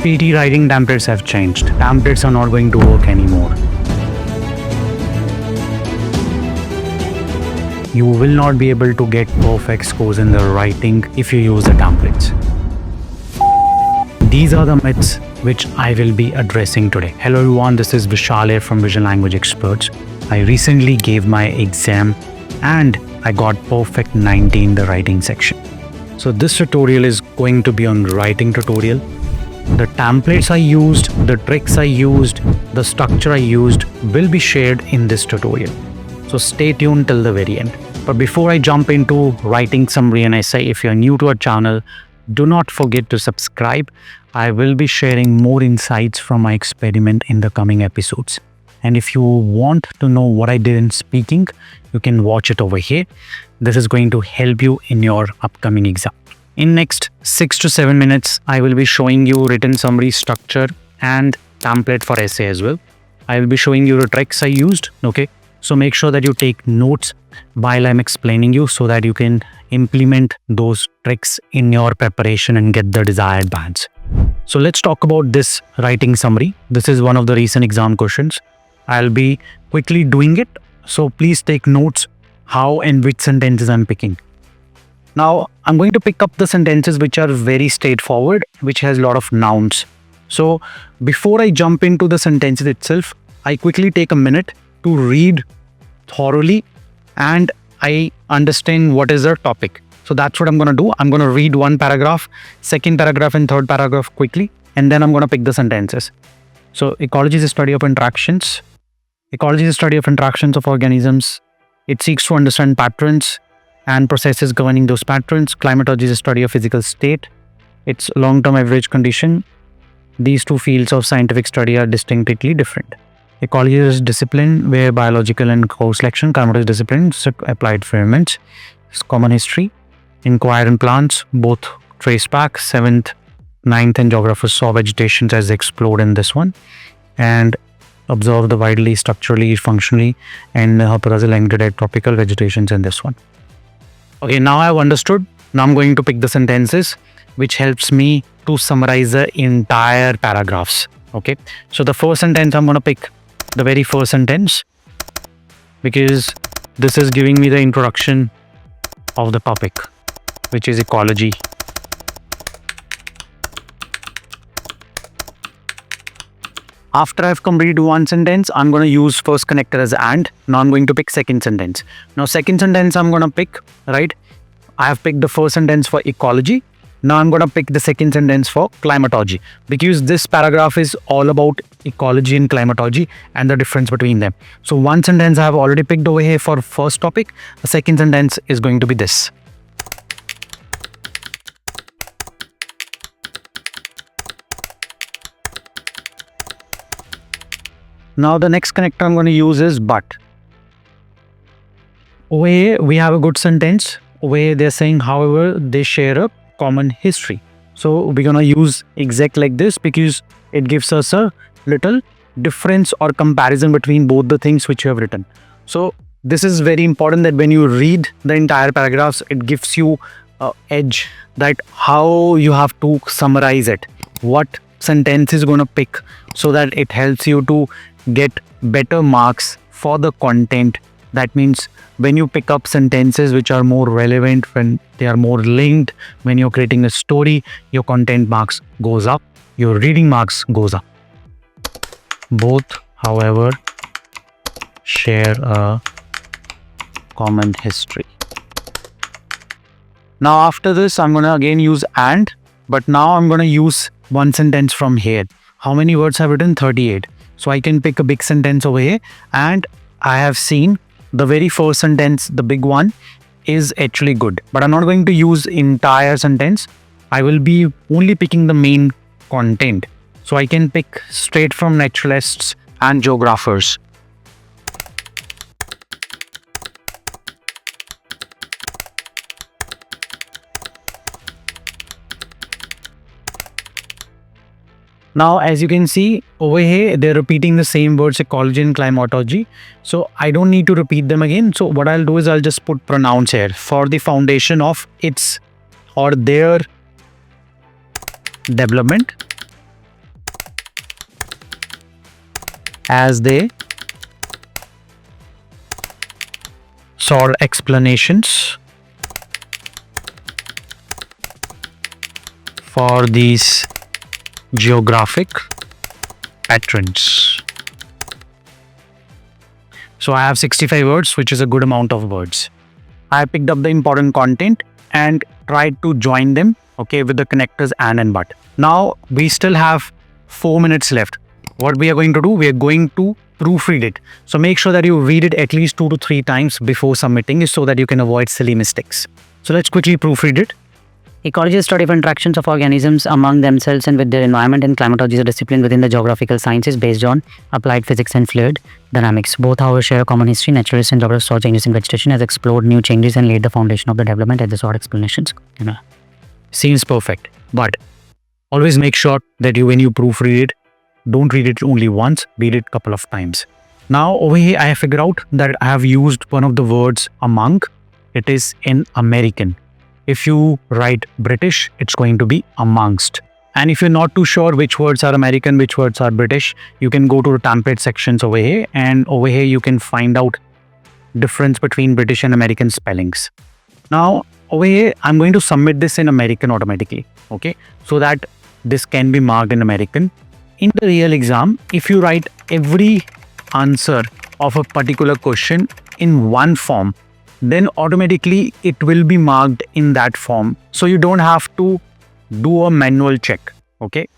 PTE writing templates have changed. Templates are not going to work anymore. You will not be able to get perfect scores in the writing if you use the templates. These are the myths which I will be addressing today. Hello everyone, this is Vishal here from Vision Language Experts. I recently gave my exam and I got perfect 90 in the writing section. So this tutorial is going to be on writing tutorial. The templates I used, the tricks I used, the structure I used will be shared in this tutorial. So stay tuned till the very end. But before I jump into writing summary and essay, if you're new to our channel, do not forget to subscribe. I will be sharing more insights from my experiment in the coming episodes. And if you want to know what I did in speaking, you can watch it over here. This is going to help you in your upcoming exam. In next 6 to 7 minutes, I will be showing you written summary structure and template for essay as well. I will be showing you the tricks I used. Okay. So make sure that you take notes while I'm explaining you so that you can implement those tricks in your preparation and get the desired bands. So let's talk about this writing summary. This is one of the recent exam questions. I'll be quickly doing it. So please take notes how and which sentences I'm picking. Now I'm going to pick up the sentences which are very straightforward, which has a lot of nouns. So before I jump into the sentences itself, I quickly take a minute to read thoroughly and I understand what is the topic. So that's what I'm going to do. I'm going to read one paragraph, second paragraph and third paragraph quickly, and then I'm going to pick the sentences. So ecology is a study of interactions. Ecology is a study of interactions of organisms. It seeks to understand patterns and processes governing those patterns. Climatology is a study of physical state. It's long-term average condition. These two fields of scientific study are distinctly different. Ecology is discipline where biological and co-selection. Climatology is discipline, applied experiments. It's common history. Inquire in plants, both trace back. 7th, 9th and geographers saw vegetation as they explored in this one. And observe the widely, structurally, functionally and length tropical vegetations in this one. Okay, now I've understood. Now I'm going to pick the sentences which helps me to summarize the entire paragraphs. Okay, so the first sentence, I'm going to pick the very first sentence because this is giving me the introduction of the topic, which is ecology. After I've completed one sentence, I'm going to use first connector as and. Now I'm going to pick second sentence. Now second sentence I'm going to pick, right? I have picked the first sentence for ecology. Now I'm going to pick the second sentence for climatology because this paragraph is all about ecology and climatology and the difference between them. So one sentence I have already picked over here for first topic. The second sentence is going to be this. Now the next connector I'm going to use is but. Over here we have a good sentence. Over here they're saying, however, they share a common history. So we're going to use exact like this because it gives us a little difference or comparison between both the things which you have written. So this is very important that when you read the entire paragraphs, it gives you an edge that how you have to summarize it. What sentence is going to pick so that it helps you to get better marks for the content. That means when you pick up sentences which are more relevant, when they are more linked, when you're creating a story, your content marks goes up, your reading marks goes up. Both, however, share a common history. Now after this, I'm going to again use and, but now I'm going to use one sentence from here. How many words I've written? 38. So I can pick a big sentence over here and I have seen the very first sentence, the big one, is actually good. But I'm not going to use entire sentence. I will be only picking the main content. So I can pick straight from naturalists and geographers. Now, as you can see over here, they're repeating the same words, ecology and climatology. So I don't need to repeat them again. So what I'll do is I'll just put pronouns here for the foundation of its or their development. as they sought explanations for these geographic patterns. So I have 65 words, which is a good amount of words. I picked up the important content and tried to join them, okay, with the connectors and but. Now we still have 4 minutes left. What we are going to do, we are going to proofread it. So make sure that you read it at least 2 to 3 times before submitting it so that you can avoid silly mistakes. So let's quickly proofread it. Ecology is study of interactions of organisms among themselves and with their environment, and climatology is a discipline within the geographical sciences based on applied physics and fluid dynamics. Both, however, share a common history. Naturalists and geographers saw changes in vegetation, has explored new changes and laid the foundation of the development as they sought explanations. Seems perfect, but always make sure that when you proofread it, don't read it only once, read it a couple of times. Now over here, I have figured out that I have used one of the words among. It is in American. If you write British, it's going to be amongst. And if you're not too sure which words are American, which words are British, you can go to the template sections over here, and over here you can find out difference between British and American spellings. Now over here, I'm going to submit this in American automatically, okay, so that this can be marked in American. In the real exam, if you write every answer of a particular question in one form, then automatically it will be marked in that form. So you don't have to do a manual check, okay?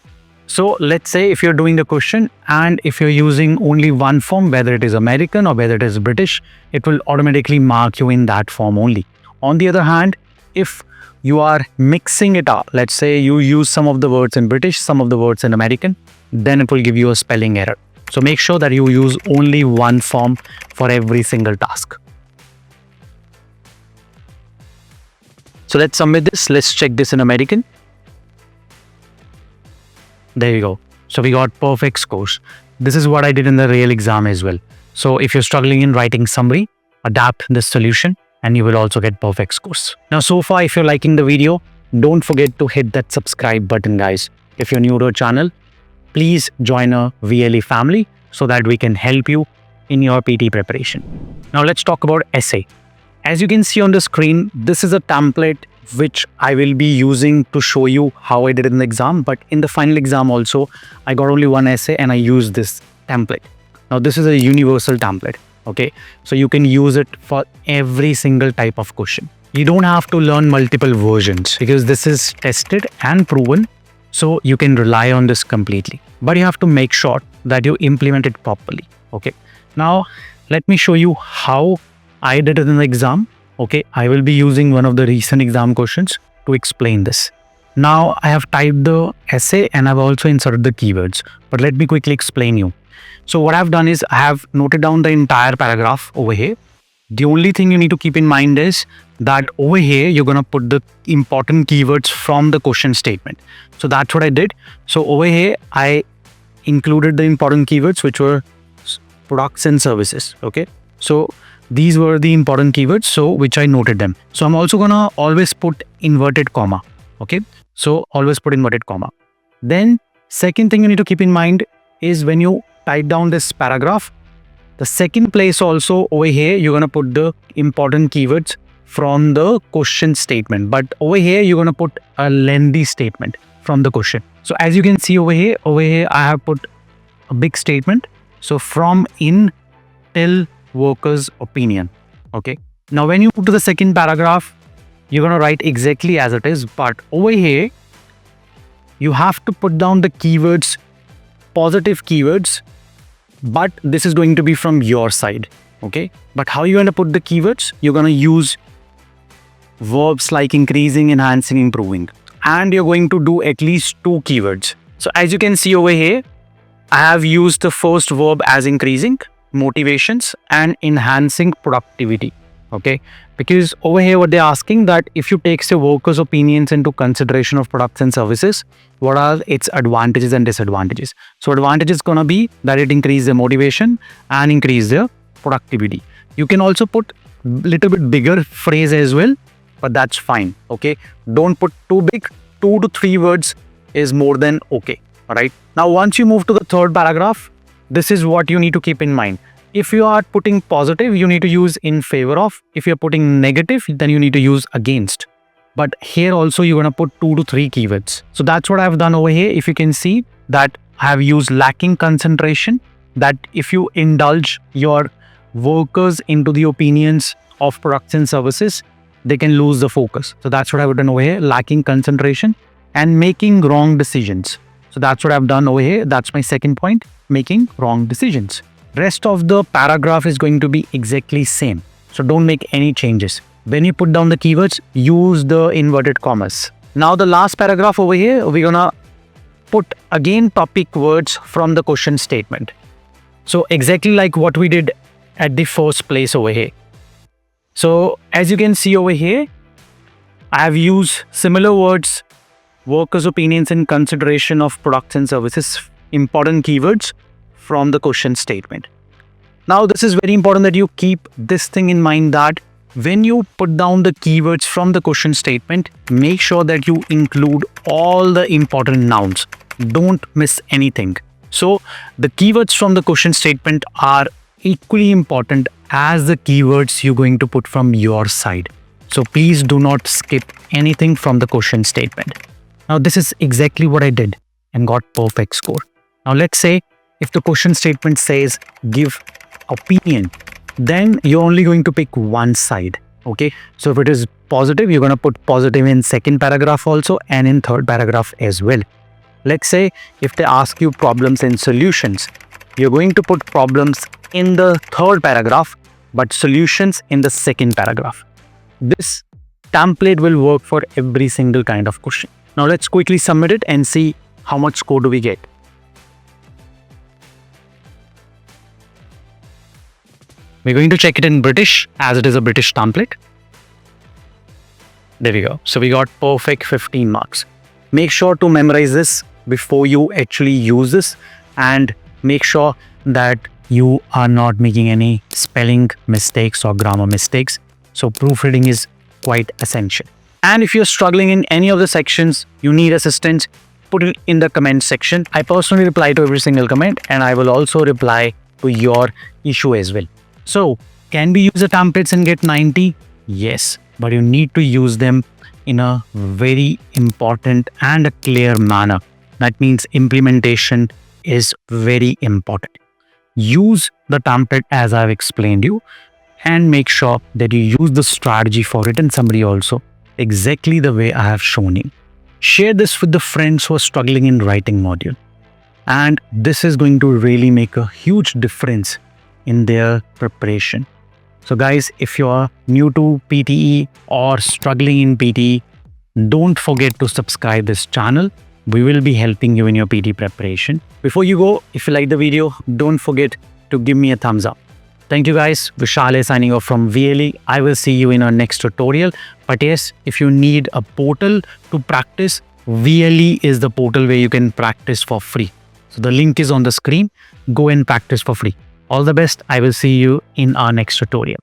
So let's say if you're doing the question and if you're using only one form, whether it is American or whether it is British, it will automatically mark you in that form only. On the other hand, if you are mixing it up, let's say you use some of the words in British, some of the words in American, then it will give you a spelling error. So make sure that you use only one form for every single task. So let's submit this. Let's check this in American. There you go. So we got perfect scores. This is what I did in the real exam as well. So if you're struggling in writing summary, adapt this solution and you will also get perfect scores. Now, so far, if you're liking the video, don't forget to hit that subscribe button, guys. If you're new to our channel, please join our VLE family so that we can help you in your PT preparation. Now let's talk about essay. As you can see on the screen, this is a template which I will be using to show you how I did in the exam. But in the final exam also, I got only one essay and I used this template. Now this is a universal template, okay? So you can use it for every single type of question. You don't have to learn multiple versions because this is tested and proven. So you can rely on this completely. But you have to make sure that you implement it properly, okay? Now, let me show you how I did it in the exam. Okay, I will be using one of the recent exam questions to explain this. Now I have typed the essay and I've also inserted the keywords, but let me quickly explain you. So what I've done is I have noted down the entire paragraph over here. The only thing you need to keep in mind is that over here, you're going to put the important keywords from the question statement. So that's what I did. So over here, I included the important keywords, which were products and services. Okay. So these were the important keywords, so which I noted them. So I'm also gonna always put inverted comma. Okay, so always put inverted comma. Then second thing you need to keep in mind is when you type down this paragraph, the second place also over here, you're gonna put the important keywords from the question statement. But over here, you're gonna put a lengthy statement from the question. So as you can see over here I have put a big statement. So from in till workers' opinion. Okay. Now, when you move to the second paragraph, you're going to write exactly as it is. But over here, you have to put down the keywords, positive keywords. But this is going to be from your side. Okay. But how you're going to put the keywords? You're going to use verbs like increasing, enhancing, improving. And you're going to do at least 2 keywords. So as you can see over here, I have used the first verb as increasing, motivations and enhancing productivity. Okay, because over here what they're asking that if you take the workers' opinions into consideration of products and services, what are its advantages and disadvantages? So advantage is gonna be that it increases the motivation and increase the productivity. You can also put little bit bigger phrase as well, but that's fine. Okay, don't put too big. 2 to 3 words is more than okay. All right. Now once you move to the third paragraph, this is what you need to keep in mind. If you are putting positive, you need to use in favor of. If you're putting negative, then you need to use against. But here also you're going to put 2 to 3 keywords. So that's what I've done over here. If you can see that I have used lacking concentration, that if you indulge your workers into the opinions of products and services, they can lose the focus. So that's what I've done over here, lacking concentration and making wrong decisions. So that's what I've done over here. That's my second point, making wrong decisions. Rest of the paragraph is going to be exactly same. So don't make any changes. When you put down the keywords, use the inverted commas. Now the last paragraph over here, we're gonna put again topic words from the question statement. So exactly like what we did at the first place over here. So as you can see over here, I have used similar words, workers' opinions in consideration of products and services, important keywords from the question statement. Now this is very important that you keep this thing in mind, that when you put down the keywords from the question statement, make sure that you include all the important nouns. Don't miss anything. So the keywords from the question statement are equally important as the keywords you're going to put from your side. So please do not skip anything from the question statement. Now this is exactly what I did and got perfect score. Now let's say if the question statement says give opinion, then you're only going to pick one side. Okay, so if it is positive, you're going to put positive in second paragraph also and in third paragraph as well. Let's say if they ask you problems and solutions, you're going to put problems in the third paragraph but solutions in the second paragraph. This template will work for every single kind of question. Now let's quickly submit it and see how much score do we get. We're going to check it in British, as it is a British template. There we go. So we got perfect 15 marks. Make sure to memorize this before you actually use this, and make sure that you are not making any spelling mistakes or grammar mistakes. So proofreading is quite essential. And if you're struggling in any of the sections, you need assistance, put it in the comment section. I personally reply to every single comment, and I will also reply to your issue as well. So can we use the templates and get 90? Yes, but you need to use them in a very important and a clear manner. That means implementation is very important. Use the template as I've explained you, and make sure that you use the strategy for written summary also exactly the way I have shown you. Share this with the friends who are struggling in writing module, and this is going to really make a huge difference in their preparation. So guys, if you are new to PTE or struggling in PTE, don't forget to subscribe this channel. We will be helping you in your PT preparation. Before you go, if you like the video, don't forget to give me a thumbs up. Thank you guys. Vishal signing off from VLE. I will see you in our next tutorial. But yes, if you need a portal to practice, VLE is the portal where you can practice for free. So the link is on the screen. Go and practice for free. All the best. I will see you in our next tutorial.